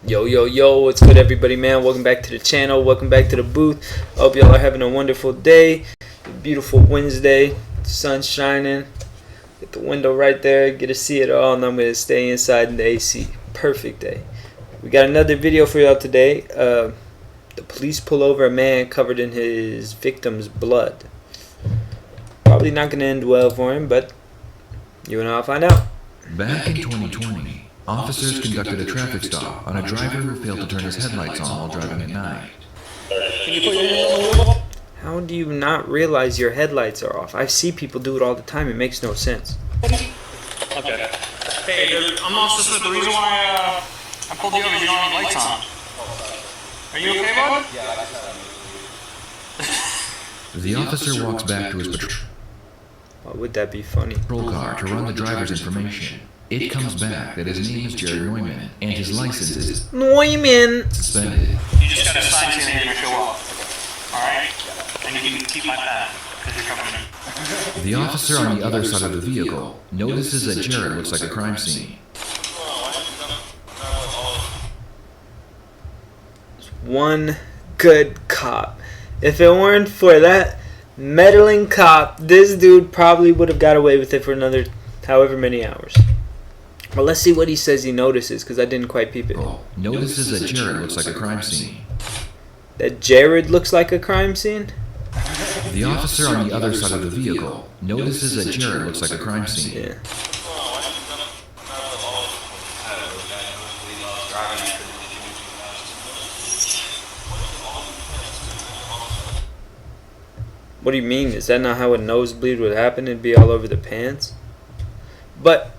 Yo, yo, yo, what's good, everybody, man? Welcome back to the channel. Welcome back to the booth. Hope y'all are having a wonderful day. Beautiful Wednesday. The sun's shining. Get the window right there. Get to see it all, and I'm going to stay inside in the AC. Perfect day. We got another video for y'all today. The police pull over a man covered in his victim's blood. Probably not going to end well for him, but you and I'll find out. Back in 2020, officers conducted a traffic stop on a driver who failed to turn his headlights on while driving at night. How do you not realize your headlights are off? I see people do it all the time. It makes no sense. Okay. Hey, I'm also the reason why I pulled you over. You don't have lights on. Are you okay, bud? The officer walks back to his Why would that be funny? patrol car to run the driver's information. It comes back that his name is Jared Noiman and his license is Noiman! suspended. You just gotta sign saying you're gonna show up. Alright? And you can keep my pad, because you're covering me. The officer on the other side of the vehicle notices that Jared looks like a crime scene. One good cop. If it weren't for that meddling cop, this dude probably would have got away with it for another however many hours. Well, let's see what he says he notices, because I didn't quite peep it. Notices that Jared looks like a crime scene. That Jared looks like a crime scene? The officer on the other side of the vehicle notices that Jared looks like a crime scene. Yeah. What do you mean? Is that not how a nosebleed would happen? It'd be all over the pants? But,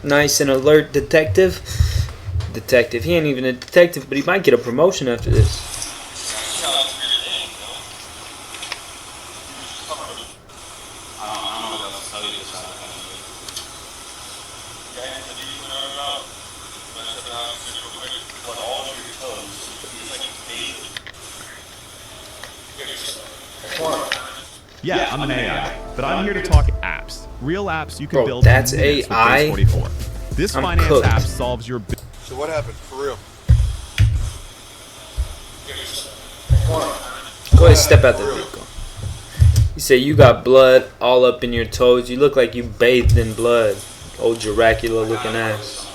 nice and alert detective. Detective. He ain't even a detective, but he might get a promotion after this. Yeah, I'm an AI, but I'm here to talk apps. Real apps you can Bro, build. that's in minutes with AI? Base 44. This I'm finance cooked. app solves your. So what happened, for real? Go ahead, step out the vehicle. You say you got blood all up in your toes. You look like you bathed in blood. Old Dracula looking ass.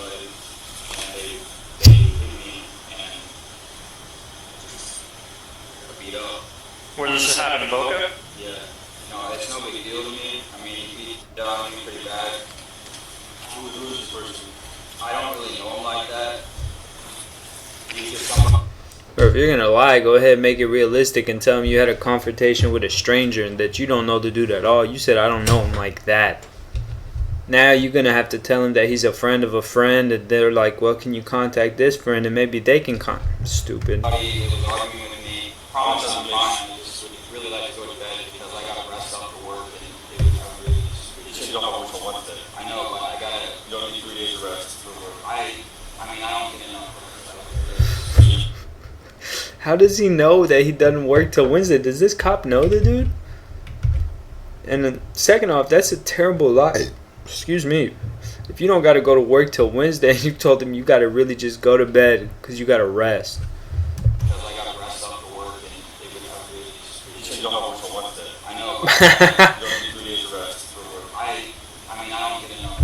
Where does this happen in Boca? Yeah. No, it's no big deal to me. I mean, he beat down me pretty bad. Who is this person? I don't really know him like that. He's just someone. Or if you're gonna lie, go ahead and make it realistic and tell him you had a confrontation with a stranger and that you don't know the dude at all. You said I don't know him like that. Now you're gonna have to tell him that he's a friend of a friend, and they're like, well, can you contact this friend and maybe they can Stupid. He was arguing with me. Promised I'm fine. I just would really like to go to bed because I got rest up for work and it was really just. You don't have work till Wednesday. I know, but I gotta. You don't need 3 days of rest for work. I mean, I don't get enough. How does he know that he doesn't work till Wednesday? Does this cop know the dude? And then second off, that's a terrible lie. Excuse me. If you don't got to go to work till Wednesday, you told him you got to really just go to bed because you got to rest. Because I gotta rest up for work and it would really You don't have work till Wednesday. I know, but You don't need 3 days of rest for work. I mean, I don't get enough.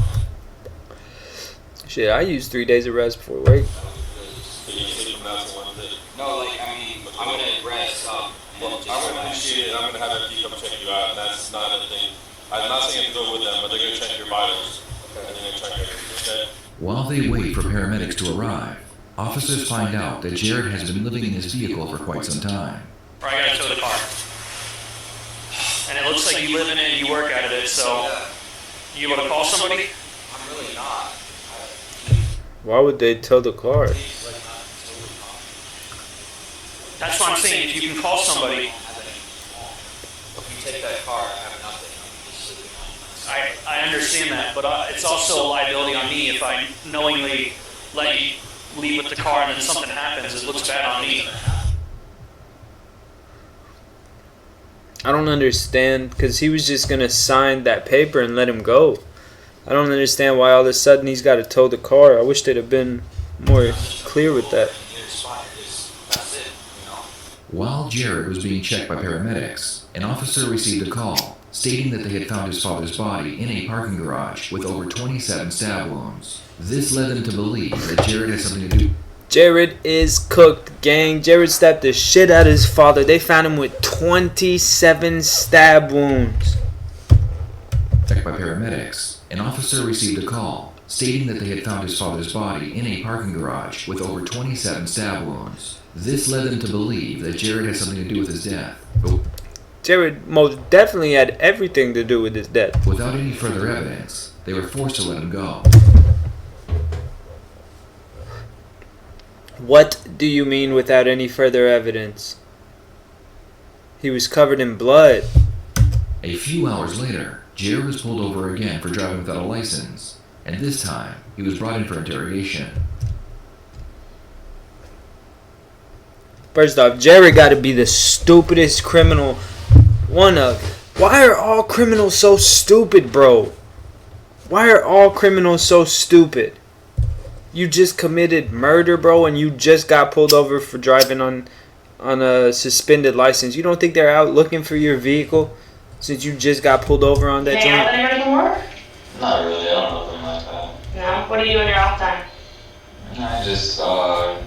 Shit, I use 3 days of rest before work. So you take from that till Wednesday. No, like, I mean, I'm gonna rest up. Well, I would appreciate it. I'm going to have them come check you out, and that's not a thing. I'm not saying to go with them, but they're going to check your vitals. And they're going to check everything, okay? While they wait for paramedics to arrive, officers find out that Jared has been living in his vehicle for quite some time. Or I gotta tow the car. And it looks like you live in it and you work out of it, so. You able to call somebody? I'm really not. Why would they tow the car? That's what I'm saying. If you can call somebody. If you take that car, I have nothing. I'm just sleeping. I understand that, but it's also a liability on me if I knowingly let you leave with the car and then something happens. It looks bad on me. I don't understand, because he was just going to sign that paper and let him go. I don't understand why all of a sudden he's got to tow the car. I wish they'd have been more clear with that. That's it, you know? While Jared was being checked by paramedics, an officer received a call stating that they had found his father's body in a parking garage with over 27 stab wounds. This led them to believe that Jared had something to do. Jared is cooked, gang. Jared stabbed the shit out of his father. They found him with 27 stab wounds. Checked by paramedics, an officer received a call stating that they had found his father's body in a parking garage with over 27 stab wounds. This led them to believe that Jared had something to do with his death. But Jared most definitely had everything to do with his death. without any further evidence, they were forced to let him go. What do you mean without any further evidence? He was covered in blood. A few hours later, Jared was pulled over again for driving without a license, and this time he was brought in for interrogation. First off, Jared got to be the stupidest criminal. Why are all criminals so stupid, bro? Why are all criminals so stupid? You just committed murder, bro, and you just got pulled over for driving on a suspended license. You don't think they're out looking for your vehicle since you just got pulled over on that Hey, joint? anybody from work? Not really, I don't know nothing like that. No? What do you do in your off time? I just, watch,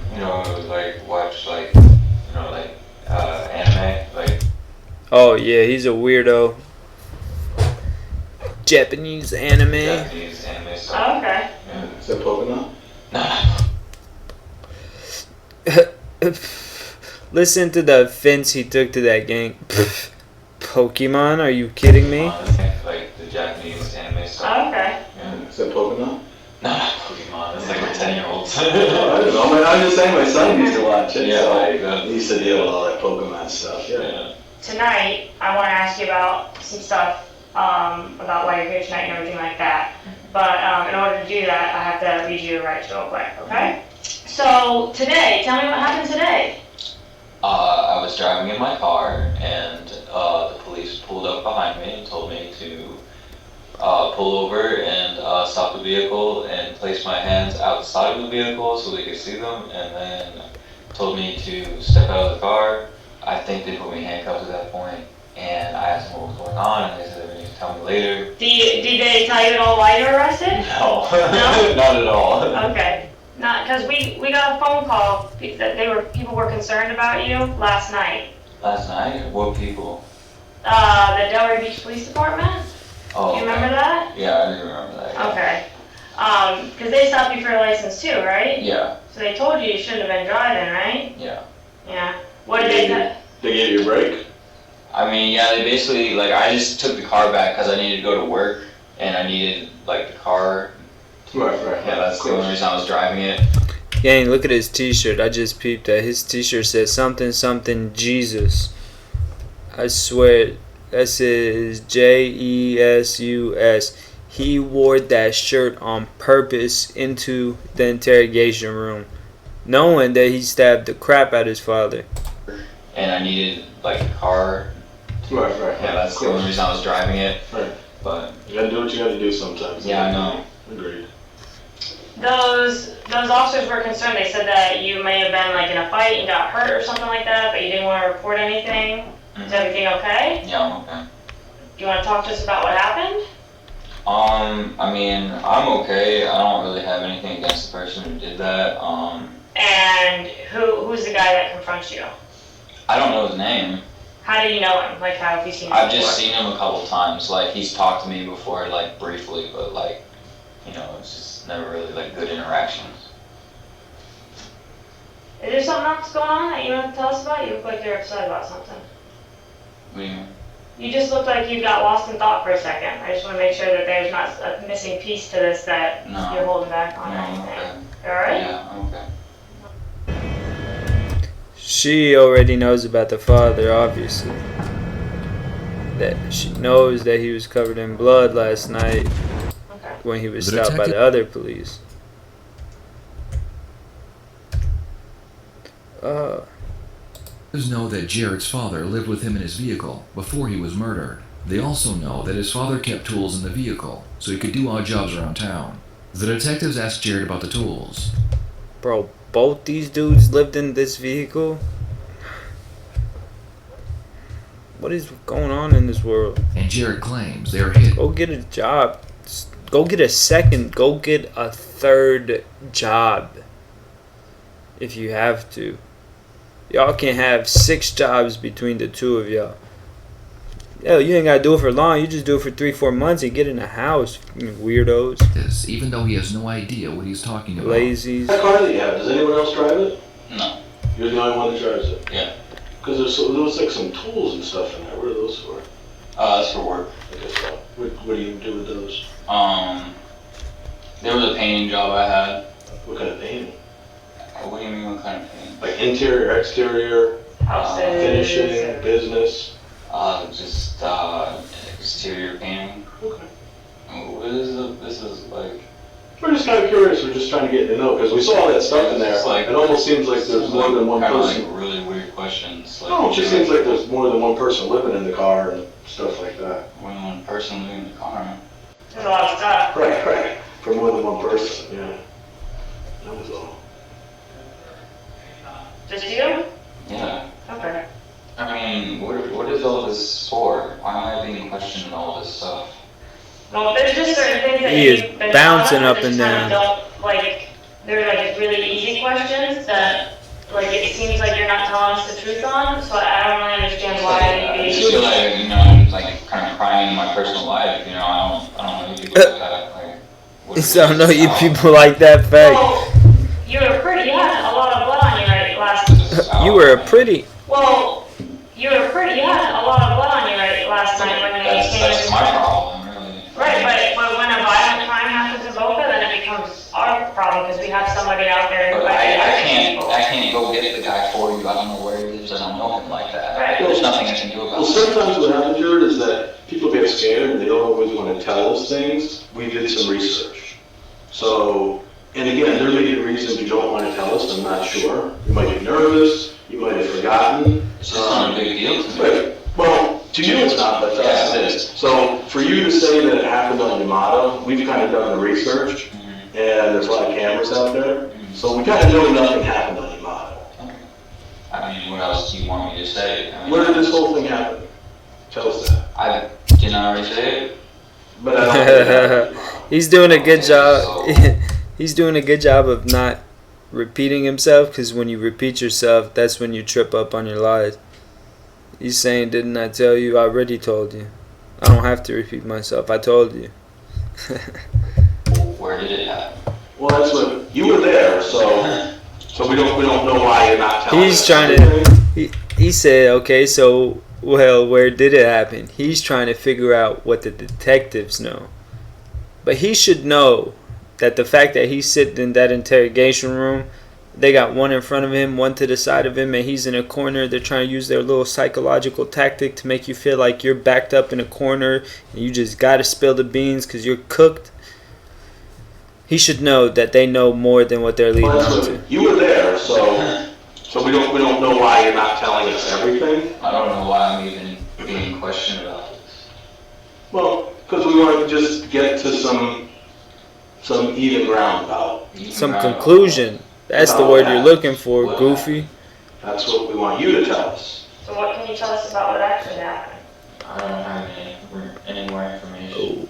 anime, Oh, yeah, he's a weirdo. Japanese anime. Japanese anime stuff. Oh, okay. Yeah. Is that Pokemon? Listen to the offense he took to that gang. Pokemon? Are you kidding me? Like the Japanese anime stuff. Oh, okay. Yeah. Is that Pokemon? No, not Pokemon. That's like for 10-year-olds. I don't know. I'm just saying my son used to watch it. Yeah, so like he used to deal with all that Pokemon stuff. Yeah. Tonight, I want to ask you about some stuff about why you're here tonight and everything like that. But in order to do that, I have to read you your rights real quick, okay? So, today, tell me what happened today. I was driving in my car, and the police pulled up behind me and told me to pull over and stop the vehicle and place my hands outside of the vehicle so they could see them, and then told me to step out of the car. I think they put me in handcuffs at that point, and I asked them what was going on, and they said they were going to tell me later. Did they tell you at all why you were arrested? No, No? not at all. Okay. Not, because we got a phone call that people were concerned about you last night. Last night? What people? The Delray Beach Police Department? Oh, Do you remember that? Yeah, I do remember that. Yeah. Okay. Because they stopped you for your license too, right? Yeah, So they told you shouldn't have been driving, right? yeah. Yeah. What did they say? They gave you a break? I mean, yeah, they basically, I just took the car back because I needed to go to work, and I needed, the car. Right. Yeah, that's the only reason I was driving it. Gang, look at his t-shirt. I just peeped that. His t-shirt says something Jesus. I swear, that says Jesus. He wore that shirt on purpose into the interrogation room, knowing that he stabbed the crap out of his father. And I needed, the car. Right. Yeah, that's the only reason I was driving it. Right. But, You gotta do what you gotta do sometimes. yeah, I know. Agreed. Those officers were concerned. They said that you may have been in a fight and got hurt or something like that, but you didn't want to report anything. Is everything okay? Yeah, I'm okay. Do you want to talk to us about what happened? I mean, I'm okay. I don't really have anything against the person who did that. And who's the guy that confronts you? I don't know his name. How do you know him? How have you seen him I've before? just seen him a couple times. He's talked to me before, briefly, but it's just never really good interactions. Is there something else going on that you want to tell us about? You look like you're upset about something. What do you mean? You just look like you got lost in thought for a second. I just want to make sure that there's not a missing piece to this that No. you're holding back on or No, anything. Alright? Yeah, I'm okay. She already knows about the father, obviously. That she knows that he was covered in blood last night Okay. when he was The stopped by detective- the other police. Detectives know that Jared's father lived with him in his vehicle before he was murdered. They also know that his father kept tools in the vehicle so he could do odd jobs around town. The detectives asked Jared about the tools. Bro, both these dudes lived in this vehicle? What is going on in this world? And Jared claims they are hit. Go get a job. Go get a second. Go get a third job. If you have to. Y'all can have 6 jobs between the two of y'all. Yo, you ain't gotta do it for long. You just do it for 3-4 months and get in a house. You weirdos. This, even though he has no idea what he's talking about. Lazies. That car that you have, does anyone else drive it? No. You're the only one that drives it? Yeah. Because there was like some tools and stuff in there. What are those for? That's for work. I guess so. What do you do with those? There was a painting job I had. What kind of painting? What do you mean, what kind of painting? Like interior, exterior, Houses. finishing, business? Just exterior painting. Okay. What is this is like... We're just kind of curious. We're just trying to get to know because we saw all that stuff in there. It's like- It almost seems like there's more than one kind of person. like really weird questions. Like, No, it just seems like there's more than one person living in the car and stuff like that. more than one person living in the car. There's a lot of stuff. Right. For more than one person, yeah. That was all. Just you? Yeah. Okay. I mean, what is all this for? Why am I being questioned all this stuff? Well, there's just certain things that He is you've been bouncing taught up that and just kind of down. don't, like, they're like really easy questions that, like, it seems like you're not telling us the truth on, so I don't really understand why I you'd just be. feel like, you know, I'm like kind of prying in my personal life, you know, I don't know you people like that. Like, what So I is know this you out? people like that fact. Well, you had a lot of blood on you right last. This is out. You were a pretty. Well, you had a lot of blood on you right last night when they came That's in. my problem, really. Right, but when a violent crime happens in Boca, then it becomes our problem because we have somebody out there who But I people. can't go get the guy for you. I don't know where he lives. I don't know him like that. Right. There's nothing I can do about Well, it. sometimes what happens, Jared, is that people get scared and they don't always want to tell us things. We did some research. So, and again, there may be reasons you don't want to tell us, I'm not sure. You might be nervous, you might have forgotten. It's just not a big deal to me. Right. Well, to you it's not, but to us it is. So, for you to say that it happened on Yamato, we've kind of done the research, and there's a lot of cameras out there. So we kind of know nothing happened on Yamato. I mean, what else do you want me to say? I mean, Where did this whole thing happen? Tell us that. I didn't already say it. But I don't think it happened on Yamato. He's doing a good job. He's doing a good job of not repeating himself, because when you repeat yourself, that's when you trip up on your lies. He's saying, didn't I tell you? I already told you. I don't have to repeat myself. I told you. Where did it happen? Well, that's what, you were there, so we don't know why you're not telling He's us trying everything. to. He said, okay, so, well, where did it happen? He's trying to figure out what the detectives know. But he should know that the fact that he's sitting in that interrogation room, they got one in front of him, one to the side of him, and he's in a corner. They're trying to use their little psychological tactic to make you feel like you're backed up in a corner and you just got to spill the beans because you're cooked. He should know that they know more than what they're leading Well, that's on what, to. you were there, so we don't know why you're not telling us everything. I don't know why I'm even being questioned about this. Well, because we want to just get to some even ground about. Some conclusion. That's the word you're looking for, Goofy. That's what we want you to tell us. So what can you tell us about what actually happened? I don't have any more information. Oh,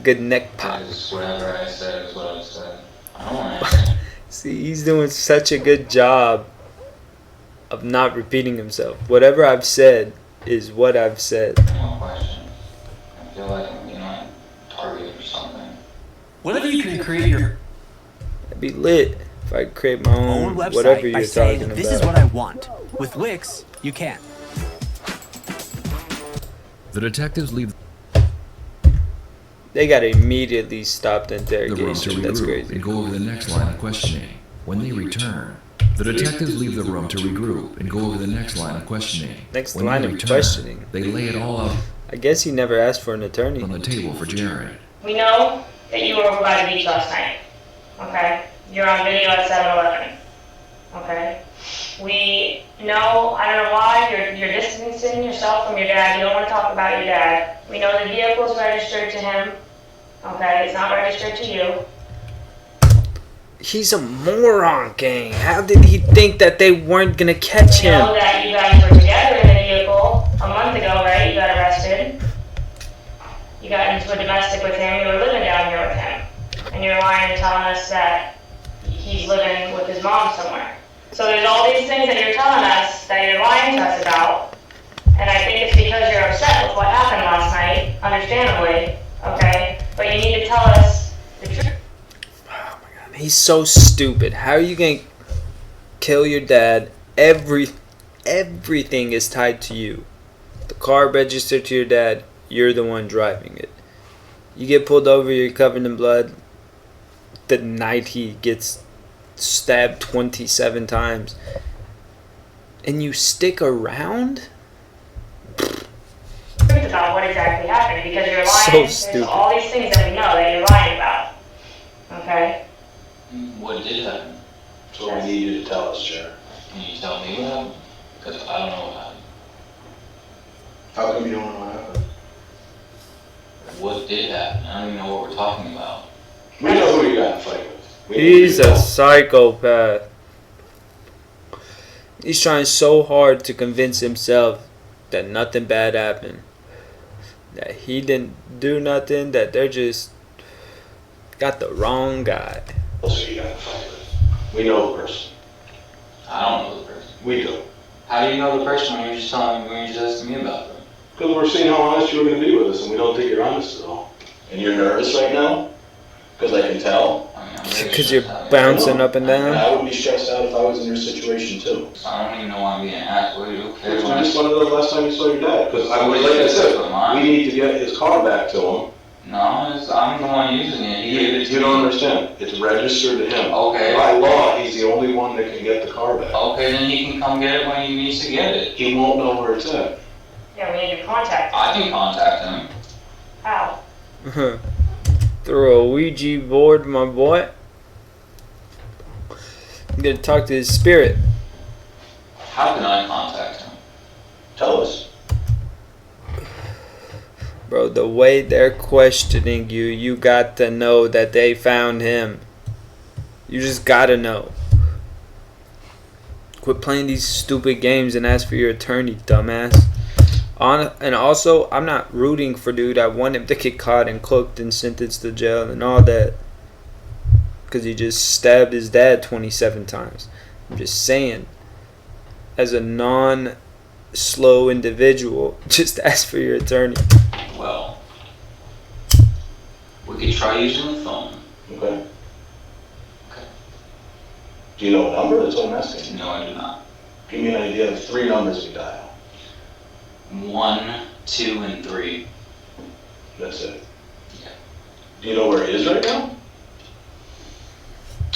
good neck pop. Because whatever I said is what I said. I don't want anything. See, he's doing such a good job of not repeating himself. Whatever I've said is what I've said. No question. I feel like I'm being like targeted or something. What if you can create your It'd be lit if I create my own own website whatever by you're saying, talking this is about. what I want? With Wix, you can. The detectives leave They gotta immediately stop the the room to interrogation. That's regroup crazy. and go over the next line of questioning. When they return, the detectives leave the room to regroup and go over the next line of questioning. Next When line they of return, questioning. they lay it all out I guess he never asked for an attorney. on the table for Jared. We know that you were over by the beach last night. Okay? You're on video at 7-Eleven. Okay? We know, I don't know why, you're distancing yourself from your dad. You don't want to talk about your dad. We know the vehicle's registered to him. Okay? It's not registered to you. He's a moron, gang. How did he think that they weren't gonna catch You know him? that you guys were together in a vehicle a month ago, right? You got arrested. You got into a domestic with him. You were living down here with him. And you're lying and telling us that he's living with his mom somewhere. So there's all these things that you're telling us that you're lying to us about. And I think it's because you're upset with what happened last night, understandably, okay? But you need to tell us the truth. Oh my god, he's so stupid. How are you gonna kill your dad? Everything is tied to you. The car registered to your dad. You're the one driving it. You get pulled over. You're covered in blood. The night he gets stabbed 27 times, and you stick around. About what exactly happened, because you're lying. So There's stupid. all these things that we know that you're lying about. Okay? What did happen? That's what we need you to tell us, Jared. Can you tell me what happened? Because I don't know what happened. How come you don't know what happened? What did happen? I don't even know what we're talking about. We know who you got in a fight with. We know who He's you a know. psychopath. He's trying so hard to convince himself that nothing bad happened. That he didn't do nothing, that they're just got the wrong guy. Who you got in a fight with. We know the person. I don't know the person. We do. How do you know the person when you're just telling me, when you're just asking me about them? Because we're seeing how honest you're going to be with us, and we don't think you're honest at all. And you're nervous right now? Because I can tell. I mean, I'm very Because you're stressed out. bouncing up and And down. I would be stressed out if I was in your situation too. I don't even know why I'm being asked. What do you care? I just wanted to know the last time you saw your dad. Because like I said, we need to get his car back to him. No, I'm the one using it. He gave it to You me. don't understand. It's registered to him. Okay. By law, he's the only one that can get the car back. Okay, then he can come get it when he needs to get it. He won't know where it's at. Yeah, we need to contact him. I can contact him. How? Through a Ouija board, my boy. I'm gonna talk to his spirit. How can I contact him? Tell us. Bro, the way they're questioning you, you got to know that they found him. You just gotta know. Quit playing these stupid games and ask for your attorney, dumbass. And also, I'm not rooting for dude. I want him to get caught and cooked and sentenced to jail and all that. Because he just stabbed his dad 27 times. I'm just saying. As a non-slow individual, just ask for your attorney. Well, we could try using the phone. Okay. Okay. Do you know a number? That's what I'm asking. No, I do not. Give me an idea of 3 numbers we dial. 1, 2, and 3. That's it. Yeah. Do you know where he is right now?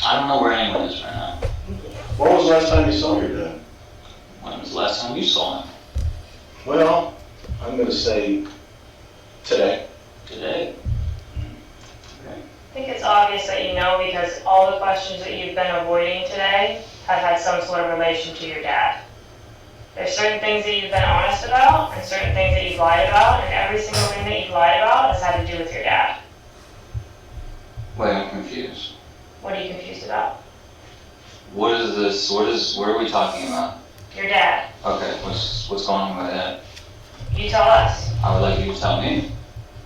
I don't know where anyone is right now. When was the last time you saw your dad? When was the last time you saw him? Well, I'm going to say today. Today. I think it's obvious that you know, because all the questions that you've been avoiding today have had some sort of relation to your dad. There's certain things that you've been honest about and certain things that you've lied about, and every single thing that you've lied about has had to do with your dad. Wait, I'm confused. What are you confused about? What is this? What are we talking about? Your dad. Okay, what's going on with that? You tell us. I would like you to tell me.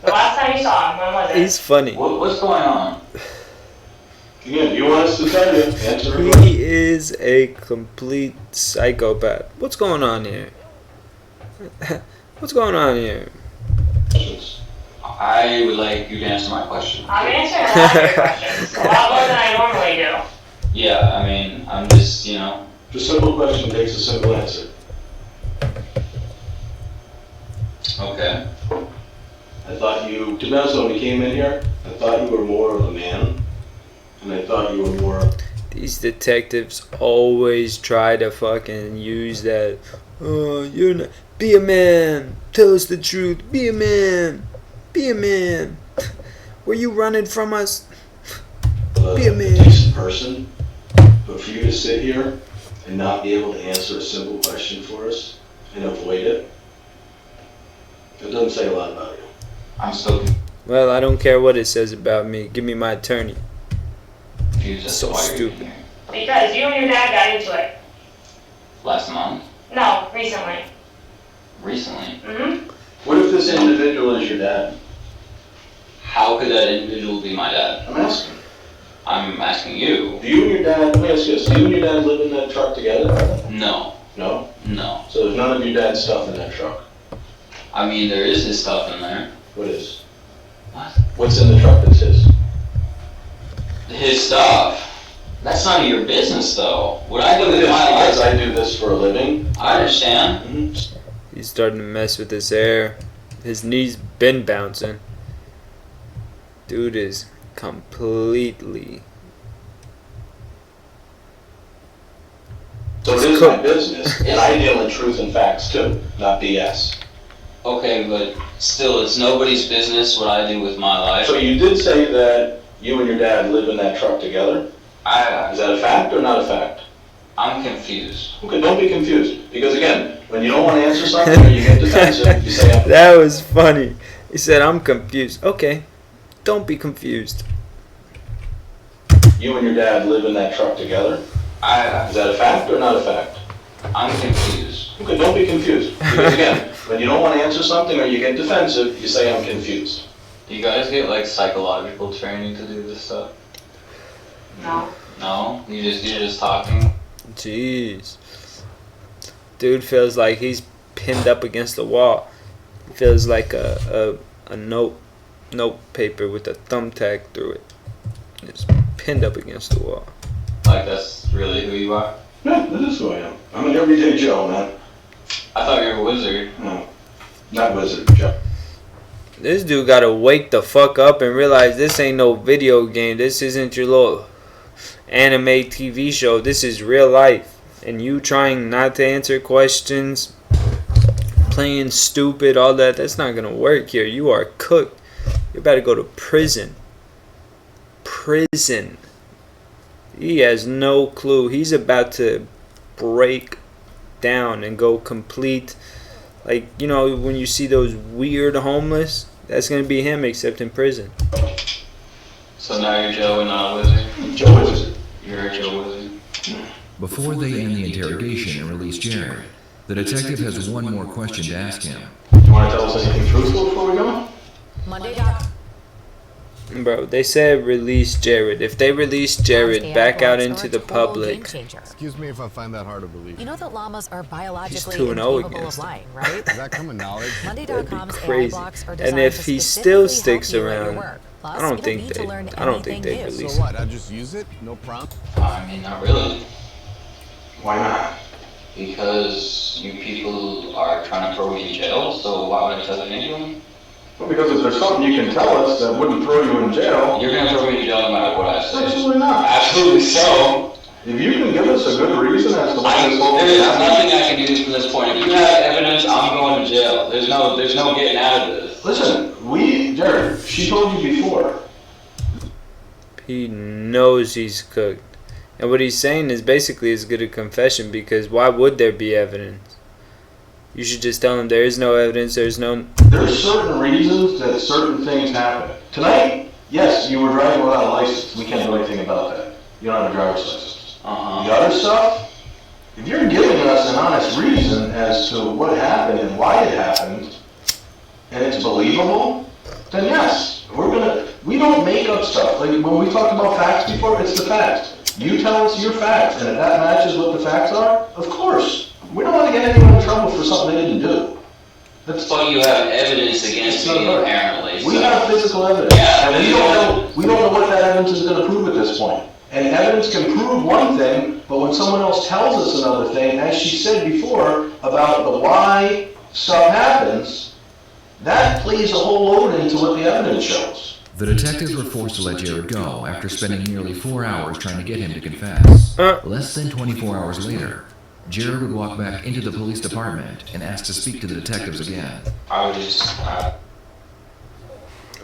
The last time you saw him, when was it? He's funny. What's going on? Again, you want us to tell you? Answer the question. He is a complete psychopath. What's going on here? What's going on here? I would like you to answer my question. I'm answering a lot of your questions. A lot more than I normally do. Yeah, I mean, I'm just, Just a simple question takes a simple answer. Okay. I thought you, to be honest, when we came in here, I thought you were more of a man. And I thought you were more... These detectives always try to fucking use that. Oh, you're not. Be a man. Tell us the truth. Be a man. Be a man. Were you running from us? Be a man. decent person. But for you to sit here and not be able to answer a simple question for us and avoid it, it doesn't say a lot about you. I'm still Well, I don't care what it says about me. Give me my attorney. confused as So to why you're stupid. here. Because you and your dad got into it. Last month? No, recently. Recently? Mm-hmm. What if this individual is your dad? How could that individual be my dad? I'm asking. I'm asking you. Do you and your dad, let me ask you this, do you and your dad live in that truck together? No. No? No. So there's none of your dad's stuff in that truck? I mean, there is his stuff in there. What is? What? What's in the truck that's his? His stuff. That's none of your business, though. What I do It with is, my because life, I do this for a living. I understand. Mhm. He's starting to mess with his air. His knees been bouncing. Dude is completely. So it is my business, and I deal in truth and facts too, not BS. Okay, but still, it's nobody's business what I do with my life. So you did say that you and your dad live in that truck together? Is that a fact or not a fact? I'm confused. Okay, don't be confused, because again, when you don't want to answer something or you get defensive, you say, That was funny. He said, I'm confused. Okay, don't be confused. you and your dad live in that truck together? Is that a fact or not a fact? I'm confused. Okay, don't be confused, because again, when you don't want to answer something or you get defensive, you say, I'm confused. Do you guys get like psychological training to do this stuff? No. No? You're just talking? Jeez. Dude feels like he's pinned up against the wall. He feels like a note paper with a thumbtack through it. It's pinned up against the wall. Like that's really who you are? Yeah, that is who I am. I'm an everyday Joe, man. I thought you were a wizard. No, not wizard, Joe. This dude gotta wake the fuck up and realize this ain't no video game. This isn't your little anime TV show. This is real life. And you trying not to answer questions, playing stupid, all that, that's not gonna work here. You are cooked. You're about to go to prison. Prison. He has no clue. He's about to break down and go complete. Like, you know, when you see those weird homeless, that's going to be him, except in prison. So now you're Joe and not a wizard? Joe Wizard. You're a Joe wizard. Before they end the interrogation and release Jared, the detective has one more question to ask him. Do you want to tell us anything truthful before we go? Bro, they said release Jared. If they release Jared back out into the public, Excuse me if I find that hard to believe. You know that llamas are biologically 2-0 incapable of against lying, right? Is that common knowledge? Monday.com's AI crazy. blocks are And designed if to he still specifically sticks help you at your around, work. Plus, I don't you don't think need to learn they anything new. release So what? I just use it? No prompt? I mean, not really. Why not? Because you people are trying to throw me in jail, so why would I tell you anything? Well, because if there's something you can tell us that wouldn't throw you in jail, You're gonna throw me in jail no matter what I say. absolutely not. Absolutely so. If you can give us a good reason as to why this whole There thing is happened. nothing I can do from this point. If you have evidence, I'm going to jail. There's no getting out of this. Listen, Jared, she told you before. he knows he's cooked. And what he's saying is basically as good a confession, because why would there be evidence? You should just tell him there is no evidence, there's no... There's certain reasons that certain things happen. Tonight, yes, you were driving without a license. We can't do anything about that. You don't have a driver's license. The other stuff, if you're giving us an honest reason as to what happened and why it happened, and it's believable, then yes, we don't make up stuff. Like when we talked about facts before, it's the facts. You tell us your facts, and if that matches what the facts are, of course. We don't want to get anyone in trouble for something they didn't do. But you have evidence against me, apparently. We so- have physical evidence, Yeah, and we don't know what that evidence is going to prove at this point. And evidence can prove one thing, but when someone else tells us another thing, as she said before about the why stuff happens, that plays a whole load into what the evidence shows. The detectives were forced to let Jared go after spending nearly 4 hours trying to get him to confess. Less than 24 hours later, Jared would walk back into the police department and ask to speak to the detectives again. I would just...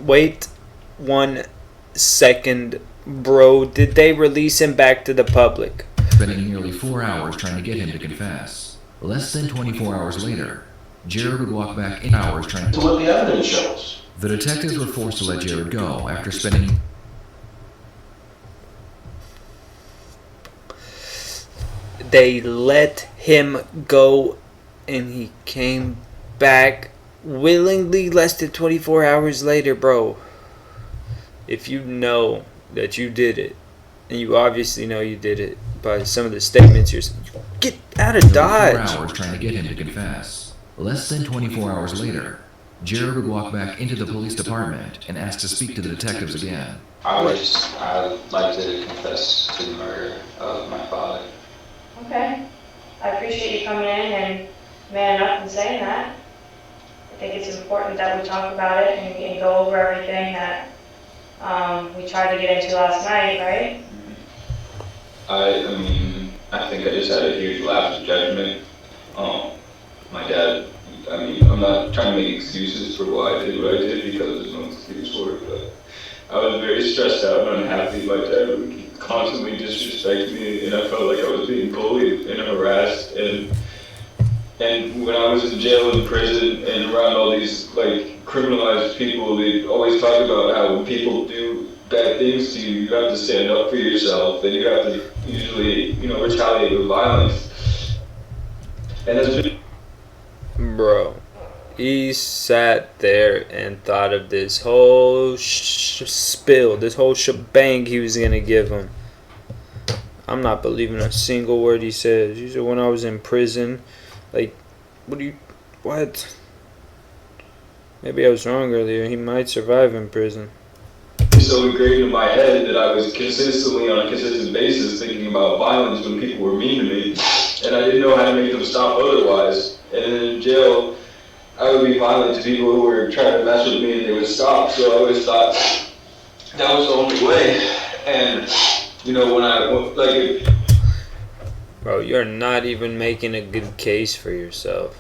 Wait 1 second, bro. Did they release him back to the public? Spending nearly 4 hours trying to get him to confess. Less than 24 hours later, Jared would walk back in hours trying To what the evidence shows. The detectives were forced to let Jared go after spending... They let him go, and he came back willingly less than 24 hours later, bro. If you know that you did it, and you obviously know you did it by some of the statements you're saying, get out of Dodge. 4 hours trying to get him to confess. Less than 24 hours later, Jared would walk back into the police department and ask to speak to the detectives again. I'd like to confess to the murder of my father. Okay. I appreciate you coming in and manning up and saying that. I think it's important that we talk about it and go over everything that we tried to get into last night, right? I mean, I think I just had a huge lapse of judgment. My dad, I mean, I'm not trying to make excuses for why I did what I did, because there's no excuse for it, but I was very stressed out and unhappy. My dad would constantly disrespect me, and I felt like I was being bullied and harassed. And when I was in jail and prison and around all these like criminalized people, they always talk about how when people do bad things to you, you have to stand up for yourself, and you have to usually, retaliate with violence. And that's been... Bro, he sat there and thought of this whole spill, this whole shebang he was gonna give him. I'm not believing a single word he says. He said, when I was in prison, like, what? Maybe I was wrong earlier. He might survive in prison. So ingrained in my head that I was consistently, on a consistent basis, thinking about violence when people were mean to me, and I didn't know how to make them stop otherwise. And then in jail, I would be violent to people who were trying to mess with me, and they would stop. So I always thought that was the only way. And when I Bro, you're not even making a good case for yourself.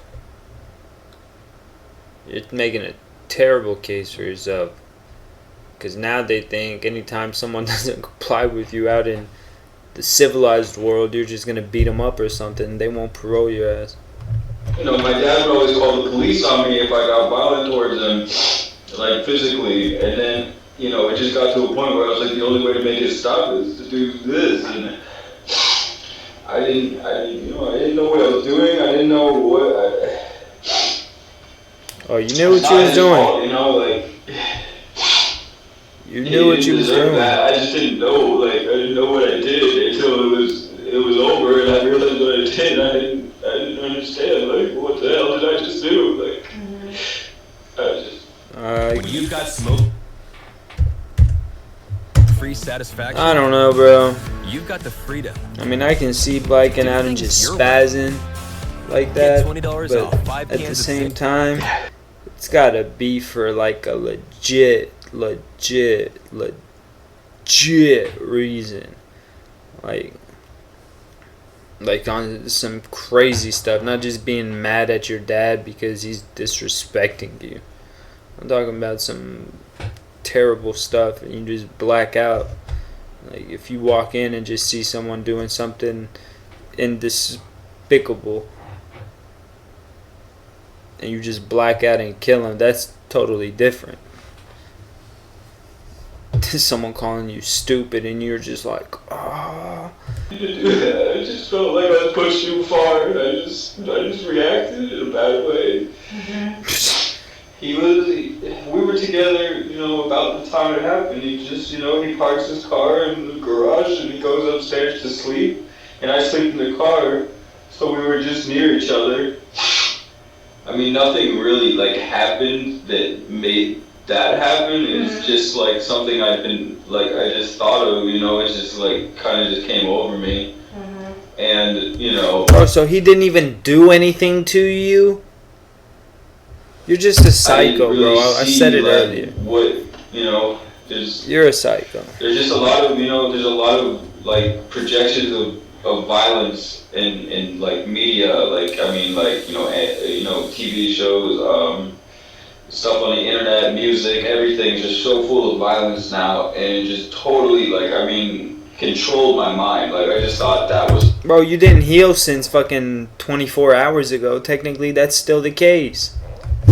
You're making a terrible case for yourself. Because now they think anytime someone doesn't comply with you out in the civilized world, you're just going to beat them up or something. They won't parole your ass. My dad would always call the police on me if I got violent towards him, like physically. And then, it just got to a point where I was like, the only way to make it stop is to do this. And I didn't know what I was doing. I didn't know what Oh, you knew what you was doing. Fault, You knew what you was doing. I just didn't know. I didn't know what I did until it was over, and I realized what I did. I didn't understand. What the hell did I just do? You've got smoke. Free satisfaction. I don't know, bro. You've got the freedom. I mean, I can see blacking out and just spazzing like that, but at the same time, it's gotta be for like a legit reason. Like on some crazy stuff, not just being mad at your dad because he's disrespecting you. I'm talking about some terrible stuff and you just black out. Like if you walk in and just see someone doing something despicable and you just black out and kill them, that's totally different. Someone calling you stupid and you're just like, ah. I just felt like I was pushed too far, and I just reacted in a bad way. We were together, about the time it happened. He just, he parks his car in the garage and he goes upstairs to sleep, and I sleep in the car, so we were just near each other. I mean, nothing really happened that made that happen. It's just something I've been I just thought of, it's just kind of just came over me. And Oh, so he didn't even do anything to you? You're just a psycho, really bro. I said it earlier. You're a psycho. There's just a lot of there's a lot of projections of violence in media, TV shows, stuff on the internet, music, everything's just so full of violence now, and it just totally, controlled my mind. I just thought that was... Bro, you didn't heal since fucking 24 hours ago. Technically, that's still the case.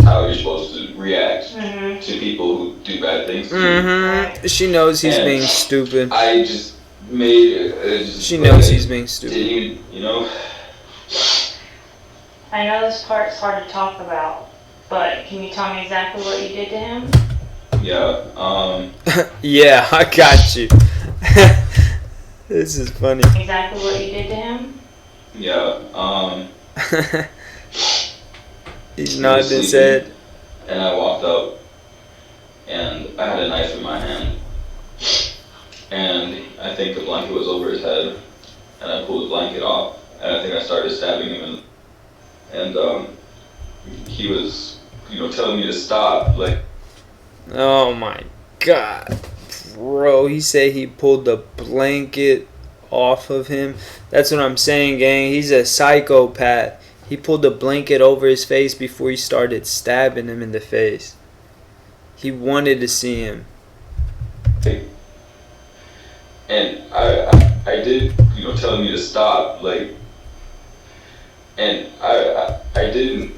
How you're supposed to react to people who do bad things to you. She knows he's being stupid. I just She knows he's being stupid. You know. I know this part's hard to talk about, but can you tell me exactly what you did to him? Yeah. Yeah, I got you. This is funny. Exactly what you did to him? Yeah. He's nodding his head. And I walked up, and I had a knife in my hand, and I think the blanket was over his head, and I pulled the blanket off, and I think I started stabbing him, and he was, telling me to stop, like. Oh my god, bro! He said he pulled the blanket off of him. That's what I'm saying, gang. He's a psychopath. He pulled the blanket over his face before he started stabbing him in the face. He wanted to see him. And I did, telling me to stop, like, and I didn't,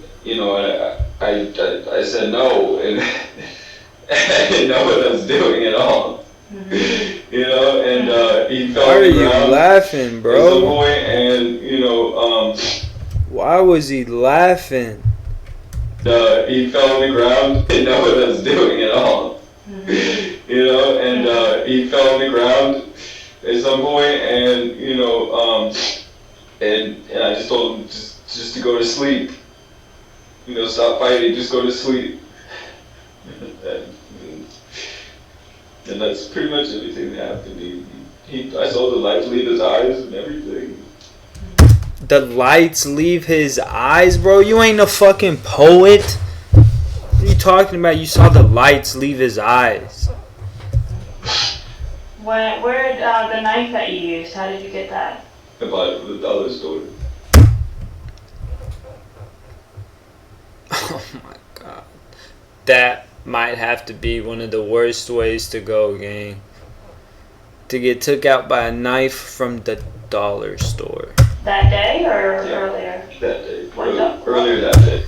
I said no, and I didn't know what I was doing at all, and he fell. Why are you laughing, bro? At some point, and why was he laughing? He fell on the ground. Didn't know what I was doing at all. And he fell on the ground at some point, and and I just told him just to go to sleep. Stop fighting. Just go to sleep. And that's pretty much everything that happened. I saw the lights leave his eyes and everything. The lights leave his eyes, bro? You ain't no fucking poet. What are you talking about? You saw the lights leave his eyes. Where the knife that you used, how did you get that? I bought it from the dollar store. Oh my god. That might have to be one of the worst ways to go, gang. To get took out by a knife from the dollar store. That day or earlier? That day. Earlier that day.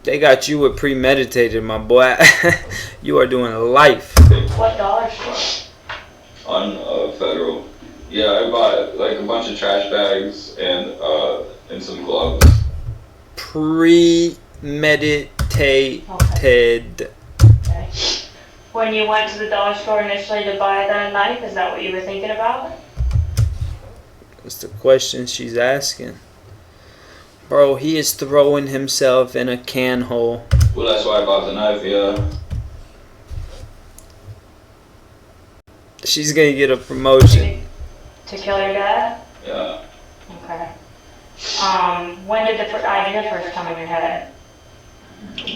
They got you with premeditated, my boy. You are doing life. What dollar store? On Federal. Yeah, I bought like a bunch of trash bags and some gloves. Premeditated. Okay. When you went to the dollar store initially to buy the knife, is that what you were thinking about? That's the question she's asking. Bro, he is throwing himself in a can hole. Well, that's why I bought the knife, yeah. She's gonna get a promotion. To kill your dad? Yeah. Okay. When did the idea first come in your head?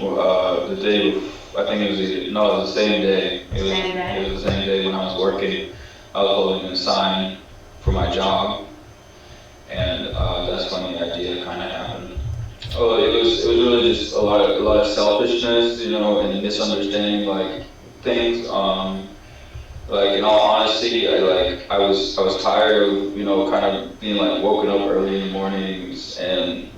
Well, the day, I think it was the same day. It was the same day when I was working. I was holding a sign for my job, and that's when the idea kind of happened. Oh, it was really just a lot of selfishness, and misunderstanding like things. Like in all honesty, I was tired of kind of being like woken up early in the mornings and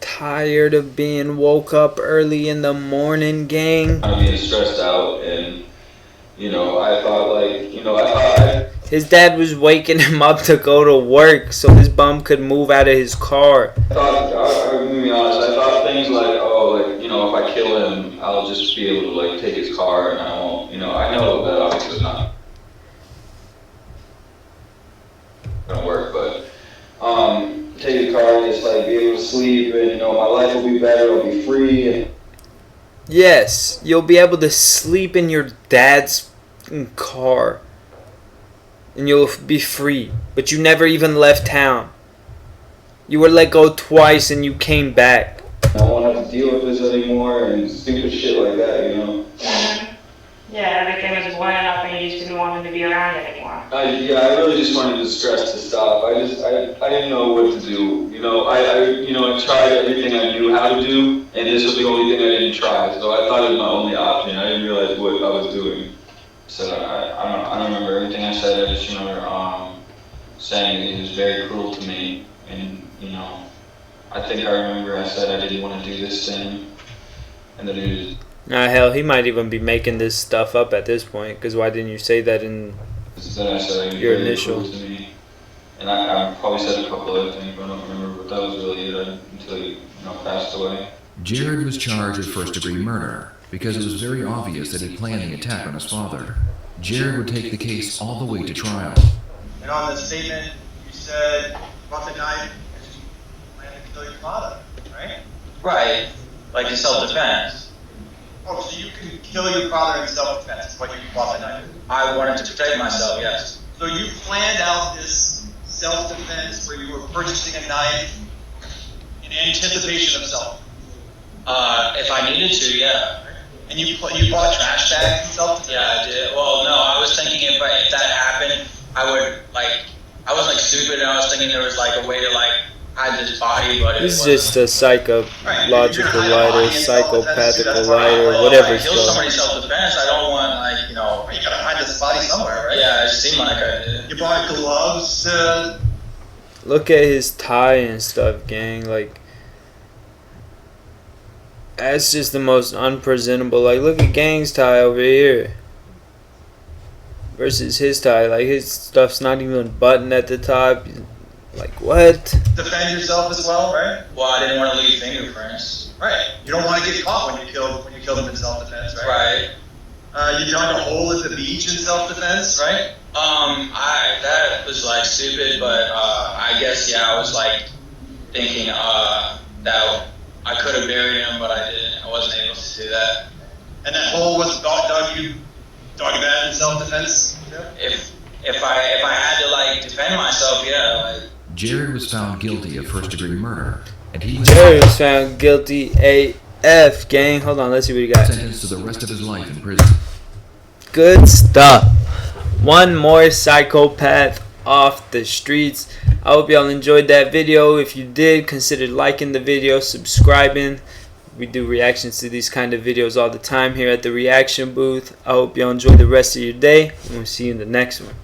Tired of being woke up early in the morning, gang. kind of being stressed out, and I thought his dad was waking him up to go to work so this bum could move out of his car. I'm gonna be honest, I thought things like, if I kill him, I'll just be able to take his car and I won't, I know that obviously it's not gonna work, but take his car and just be able to sleep, and my life will be better, I'll be free. And yes, you'll be able to sleep in your dad's car. And you'll be free. But you never even left town. You were let go twice and you came back. I won't have to deal with this anymore and stupid shit like that, Yeah, everything was blowing up and you just didn't want him to be around anymore. I really just wanted the stress to stop. I didn't know what to do. I tried everything I knew how to do, and this was the only thing I didn't try. So I thought it was my only option. I didn't realize what I was doing. So I don't remember everything I said. I just remember saying that he was very cruel to me, and I think I remember I said I didn't want to do this to him, and that he was. Nah, hell, he might even be making this stuff up at this point. Because why didn't you say that in Then I said your very initial? close to me. And I probably said a couple other things, but I don't remember. But that was really it until he passed away. Jared was charged with first-degree murder because it was very obvious that he planned the attack on his father. Jared would take the case all the way to trial. And on the statement, you said about the knife because you planned to kill your father, right? Right. Like in self-defense. Oh, so you can kill your father in self-defense, is what you bought the knife. I wanted to protect myself, yes. So you planned out this self-defense where you were purchasing a knife in anticipation of self. If I needed to, yeah. And you bought trash bags and self-defense? Yeah, I did. Well, no, I was thinking if that happened, I would, I was stupid and I was thinking there was a way to hide this body, but He's just a psychological liar, psychopathical liar, whatever it's kill called. somebody self-defense, I don't want, You gotta hide this body somewhere, right? yeah, it seemed like I did. You bought gloves to... Look at his tie and stuff, gang. That's just the most unpresentable. Look at Gang's tie over here versus his tie. His stuff's not even buttoned at the top. What? defend yourself as well, right? Well, I didn't want to leave fingerprints. Right. You don't want to get caught when you kill them in self-defense, right? Right. You dug a hole at the beach in self-defense, right? That was stupid, but I guess I was thinking that I could have buried him, but I didn't. I wasn't able to do that. And that hole was you dug that in self-defense? Yeah. If I had to defend myself, yeah. Jared was found guilty of first-degree murder, and he was Jared was found guilty AF, gang. Hold on, let's see what he got. sentenced to the rest of his life in prison. Good stuff. One more psychopath off the streets. I hope y'all enjoyed that video. If you did, consider liking the video, subscribing. We do reactions to these kind of videos all the time here at the reaction booth. I hope y'all enjoy the rest of your day, and we'll see you in the next one.